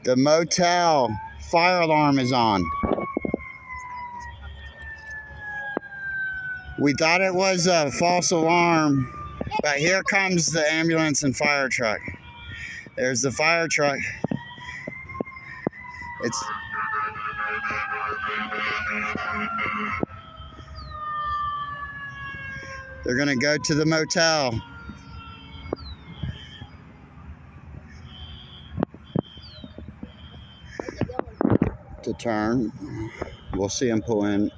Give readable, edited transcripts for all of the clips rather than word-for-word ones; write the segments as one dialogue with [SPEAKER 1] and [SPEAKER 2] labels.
[SPEAKER 1] The motel fire alarm is on. We thought it was a false alarm, but here comes the ambulance and fire truck. There's the fire truck. They're gonna go to the motel. To turn. We'll see them pull in.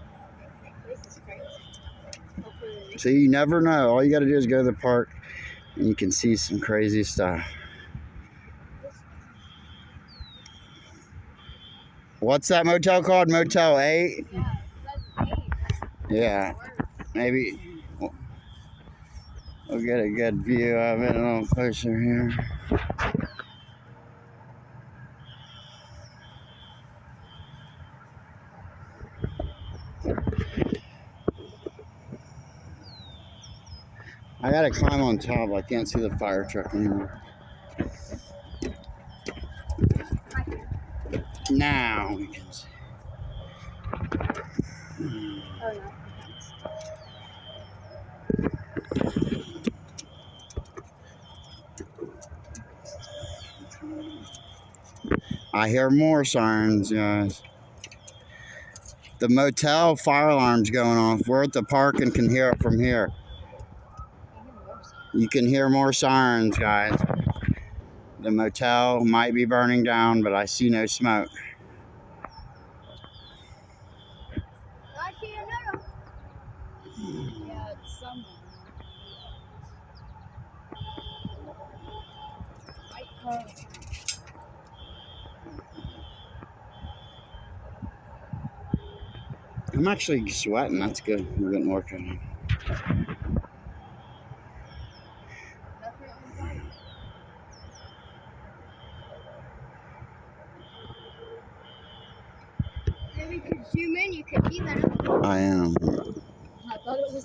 [SPEAKER 1] So you never know. All you got to do is go to the park and you can see some crazy stuff. What's that motel called? Motel 8? Yeah. Maybe we'll get a good view of it a little closer here. I gotta climb on top. I can't see the fire truck anymore. Now we can see. I hear more sirens, guys. The motel fire alarm's going off. We're at the park and can hear it from here. You can hear more sirens, guys. The motel might be burning down, but I see no smoke.
[SPEAKER 2] I can't know. Yeah, it's somewhere.
[SPEAKER 1] I'm actually sweating. That's good. We're getting work on it.
[SPEAKER 2] Maybe you could zoom in, you could see better.
[SPEAKER 1] I am.
[SPEAKER 2] I thought it was